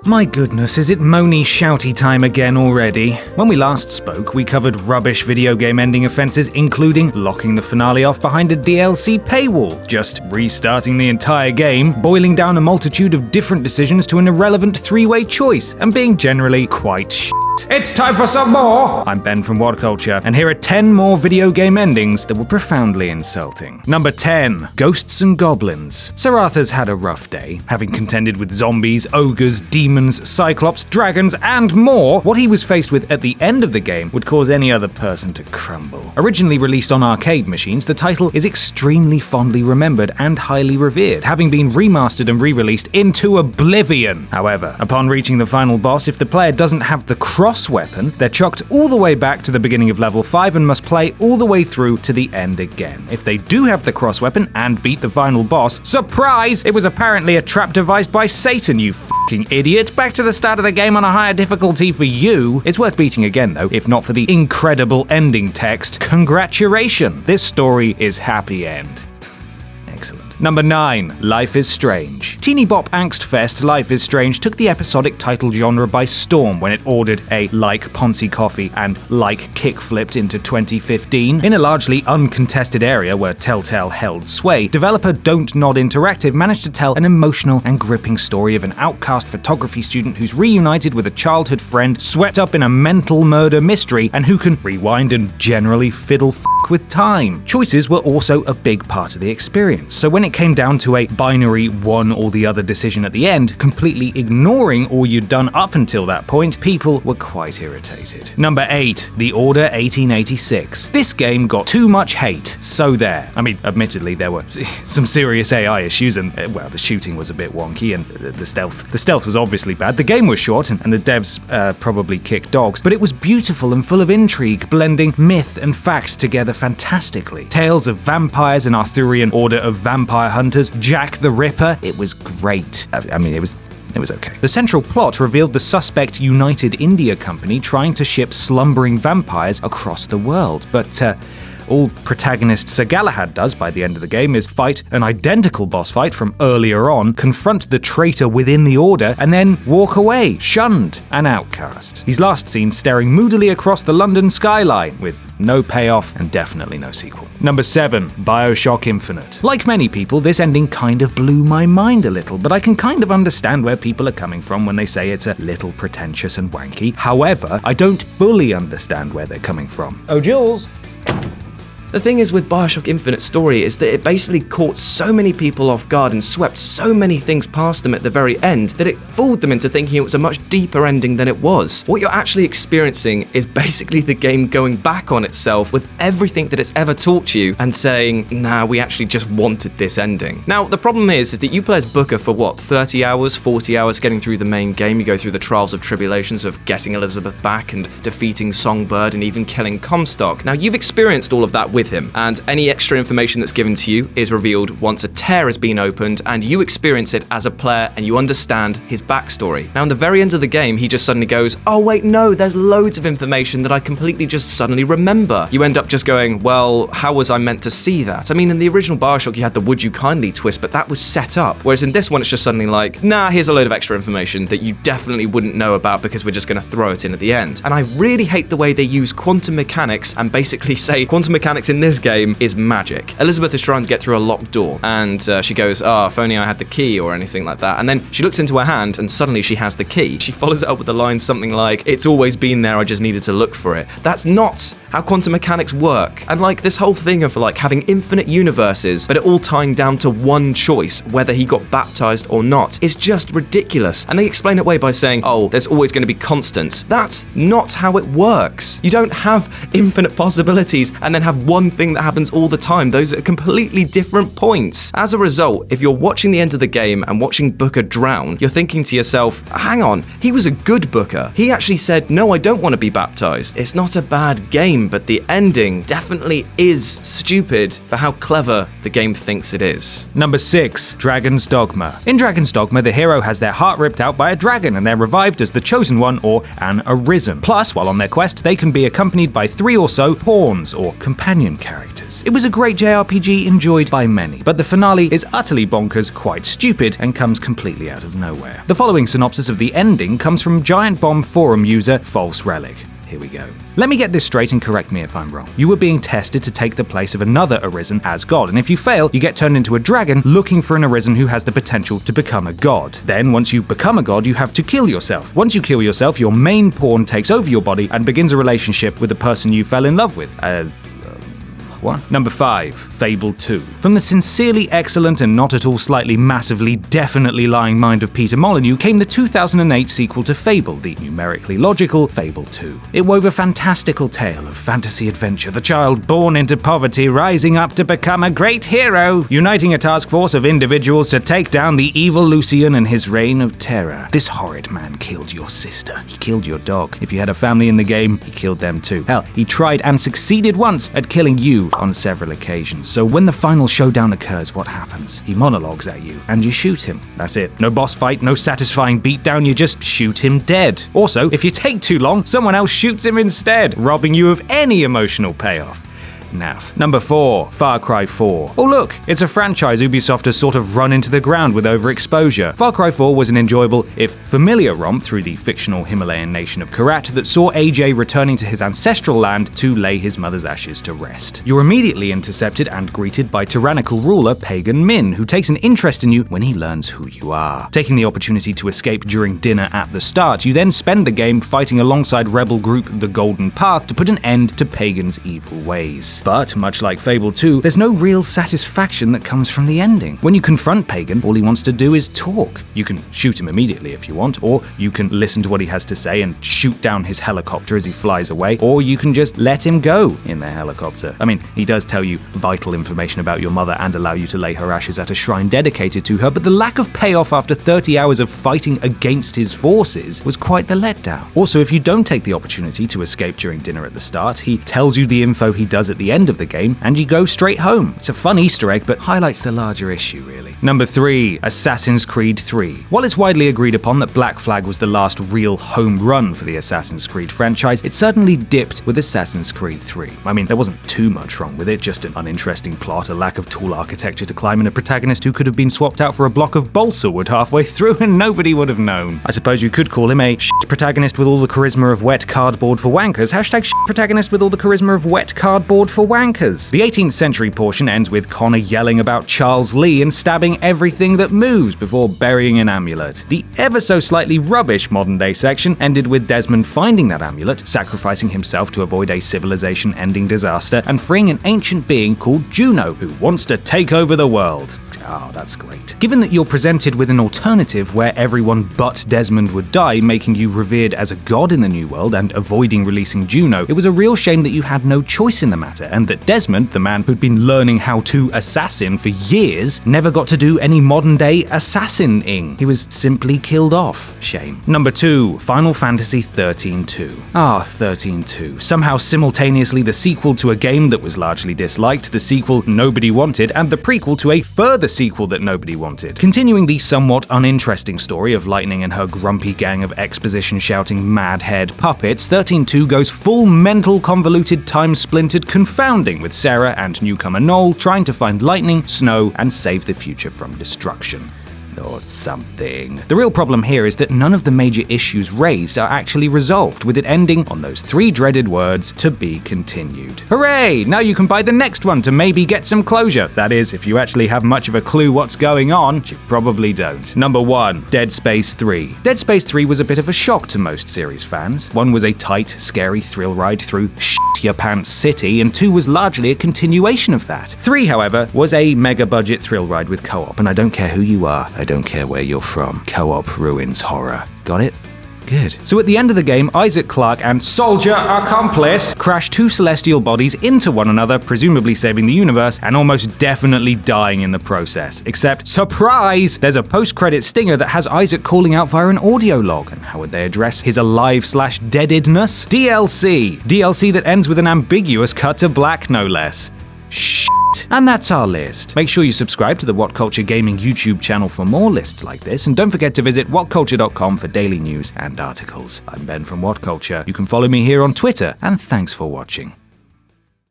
My goodness, is it moany shouty time again already? When we last spoke, we covered rubbish video game ending offenses, including locking the finale off behind a DLC paywall, just restarting the entire game, boiling down a multitude of different decisions to an irrelevant three-way choice, and being generally quite shit. It's time for some more! I'm Ben from What Culture, and here are 10 more video game endings that were profoundly insulting. Number 10. Ghosts and Goblins. Sir Arthur's had a rough day, having contended with zombies, ogres, demons, cyclops, dragons, and more. What he was faced with at the end of the game would cause any other person to crumble. Originally released on arcade machines, the title is extremely fondly remembered and highly revered, having been remastered and re-released into oblivion. However, upon reaching the final boss, if the player doesn't have the cross weapon, they're chucked all the way back to the beginning of level 5 and must play all the way through to the end again. If they do have the cross weapon and beat the final boss, surprise! It was apparently a trap devised by Satan, you fucking idiot. Back to the start of the game on a higher difficulty for you. It's worth beating again though, if not for the incredible ending text. Congratulations! This story is happy end. Excellent. Number 9. Life is Strange. Teeny bop angst fest Life is Strange took the episodic title genre by storm when it ordered a like Ponzi coffee and like kickflipped into 2015. In a largely uncontested area where Telltale held sway, developer Don't Nod Interactive managed to tell an emotional and gripping story of an outcast photography student who's reunited with a childhood friend swept up in a mental murder mystery and who can rewind and generally fiddle with time. Choices were also a big part of the experience, so when it came down to a binary one or the other decision at the end, completely ignoring all you'd done up until that point, people were quite irritated. Number 8. The Order 1886. This game got too much hate, so there. I mean, admittedly, there were some serious AI issues and, well, the shooting was a bit wonky and the stealth was obviously bad. The game was short and the devs probably kicked dogs, but it was beautiful and full of intrigue, blending myth and fact together fantastically. Tales of vampires, an Arthurian order of vampire hunters, Jack the Ripper. It was great. I mean, it was okay. The central plot revealed the suspect United India Company trying to ship slumbering vampires across the world, but all protagonist Sir Galahad does by the end of the game is fight an identical boss fight from earlier on, confront the traitor within the Order, and then walk away, shunned, an outcast. He's last seen staring moodily across the London skyline, with no payoff and definitely no sequel. Number 7. BioShock Infinite. Like many people, this ending kind of blew my mind a little, but I can kind of understand where people are coming from when they say it's a little pretentious and wanky. However, I don't fully understand where they're coming from. Oh, Jules! The thing is with BioShock Infinite's story is that it basically caught so many people off guard and swept so many things past them at the very end that it fooled them into thinking it was a much deeper ending than it was. What you're actually experiencing is basically the game going back on itself with everything that it's ever taught you and saying, nah, we actually just wanted this ending. Now, the problem is that you play as Booker for what, 30 hours, 40 hours getting through the main game. You go through the trials of tribulations of getting Elizabeth back and defeating Songbird and even killing Comstock. Now, you've experienced all of that with him, and any extra information that's given to you is revealed once a tear has been opened and you experience it as a player and you understand his backstory. Now, in the very end of the game, he just suddenly goes, oh wait, no, there's loads of information that I completely just suddenly remember. You end up just going, well, how was I meant to see that? I mean, in the original BioShock, you had the would you kindly twist, but that was set up. Whereas in this one, it's just suddenly like, nah, here's a load of extra information that you definitely wouldn't know about because we're just going to throw it in at the end. And I really hate the way they use quantum mechanics and basically say quantum mechanics in this game is magic. Elizabeth is trying to get through a locked door and she goes, oh, if only I had the key or anything like that. And then she looks into her hand and suddenly she has the key. She follows it up with the line something like, it's always been there, I just needed to look for it. That's not how quantum mechanics work. And like this whole thing of like having infinite universes, but it all tying down to one choice, whether he got baptized or not, is just ridiculous. And they explain it away by saying, oh, there's always going to be constants. That's not how it works. You don't have infinite possibilities and then have one thing that happens all the time. Those are completely different points. As a result, if you're watching the end of the game and watching Booker drown, you're thinking to yourself, hang on, he was a good Booker. He actually said, no, I don't want to be baptized. It's not a bad game. game, but the ending definitely is stupid for how clever the game thinks it is. Number 6. Dragon's Dogma. In Dragon's Dogma, the hero has their heart ripped out by a dragon and they're revived as the Chosen One or an Arisen. Plus, while on their quest, they can be accompanied by 3 or so pawns or companion characters. It was a great JRPG enjoyed by many, but the finale is utterly bonkers, quite stupid, and comes completely out of nowhere. The following synopsis of the ending comes from Giant Bomb forum user False Relic. Here we go. Let me get this straight and correct me if I'm wrong. You were being tested to take the place of another Arisen as god, and if you fail, you get turned into a dragon looking for an Arisen who has the potential to become a god. Then, once you become a god, you have to kill yourself. Once you kill yourself, your main pawn takes over your body and begins a relationship with the person you fell in love with. What? Number 5. Fable 2. From the sincerely excellent and not at all slightly massively definitely lying mind of Peter Molyneux came the 2008 sequel to Fable, the numerically logical Fable 2. It wove a fantastical tale of fantasy adventure, the child born into poverty rising up to become a great hero, uniting a task force of individuals to take down the evil Lucian and his reign of terror. This horrid man killed your sister. He killed your dog. If you had a family in the game, he killed them too. Hell, he tried and succeeded once at killing you on several occasions. So when the final showdown occurs, what happens? He monologues at you, and you shoot him. That's it. No boss fight, no satisfying beatdown, you just shoot him dead. Also, if you take too long, someone else shoots him instead, robbing you of any emotional payoff. Naff. Number 4. Far Cry 4. Oh look, it's a franchise Ubisoft has sort of run into the ground with overexposure. Far Cry 4 was an enjoyable, if familiar romp through the fictional Himalayan nation of Karat that saw AJ returning to his ancestral land to lay his mother's ashes to rest. You're immediately intercepted and greeted by tyrannical ruler Pagan Min, who takes an interest in you when he learns who you are. Taking the opportunity to escape during dinner at the start, you then spend the game fighting alongside rebel group The Golden Path to put an end to Pagan's evil ways. But, much like Fable 2, there's no real satisfaction that comes from the ending. When you confront Pagan, all he wants to do is talk. You can shoot him immediately if you want, or you can listen to what he has to say and shoot down his helicopter as he flies away, or you can just let him go in the helicopter. I mean, he does tell you vital information about your mother and allow you to lay her ashes at a shrine dedicated to her, but the lack of payoff after 30 hours of fighting against his forces was quite the letdown. Also, if you don't take the opportunity to escape during dinner at the start, he tells you the info he does at the end of the game, and you go straight home. It's a fun Easter egg, but highlights the larger issue, really. Number 3. Assassin's Creed 3. While it's widely agreed upon that Black Flag was the last real home run for the Assassin's Creed franchise, it certainly dipped with Assassin's Creed 3. I mean, there wasn't too much wrong with it, just an uninteresting plot, a lack of tool architecture to climb, and a protagonist who could have been swapped out for a block of balsa wood halfway through and nobody would have known. I suppose you could call him a shit protagonist with all the charisma of wet cardboard for wankers. Hashtag shit protagonist with all the charisma of wet cardboard for wankers. The 18th century portion ends with Connor yelling about Charles Lee and stabbing everything that moves before burying an amulet. The ever so slightly rubbish modern day section ended with Desmond finding that amulet, sacrificing himself to avoid a civilization-ending disaster, and freeing an ancient being called Juno, who wants to take over the world. Oh, that's great. Given that you're presented with an alternative where everyone but Desmond would die, making you revered as a god in the New World and avoiding releasing Juno, it was a real shame that you had no choice in the matter, and that Desmond, the man who'd been learning how to assassin for years, never got to do any modern-day assassining. He was simply killed off. Shame. Number 2. Final Fantasy 13-2. 13-2. Somehow simultaneously the sequel to a game that was largely disliked, the sequel nobody wanted, and the prequel to a further sequel that nobody wanted. Continuing the somewhat uninteresting story of Lightning and her grumpy gang of exposition-shouting mad-haired puppets, 13-2 goes full mental convoluted time-splintered confounding with Sarah and newcomer Noel trying to find Lightning, Snow, and save the future from destruction. Or something. The real problem here is that none of the major issues raised are actually resolved, with it ending on those 3 dreaded words, to be continued. Hooray! Now you can buy the next one to maybe get some closure. That is, if you actually have much of a clue what's going on, which you probably don't. Number 1. Dead Space 3. Dead Space 3 was a bit of a shock to most series fans. 1 was a tight, scary thrill ride through shit-your-pants city, and 2 was largely a continuation of that. 3, however, was a mega-budget thrill ride with co-op, and I don't care who you are, I don't care where you're from. Co-op ruins horror. Got it? Good. So at the end of the game, Isaac Clarke and Soldier Accomplice crash two celestial bodies into one another, presumably saving the universe, and almost definitely dying in the process. Except, surprise! There's a post-credit stinger that has Isaac calling out via an audio log. And how would they address his alive/deadedness? DLC. DLC that ends with an ambiguous cut to black, no less. Shit. And that's our list. Make sure you subscribe to the What Culture Gaming YouTube channel for more lists like this, and don't forget to visit whatculture.com for daily news and articles. I'm Ben from What Culture. You can follow me here on Twitter, and thanks for watching.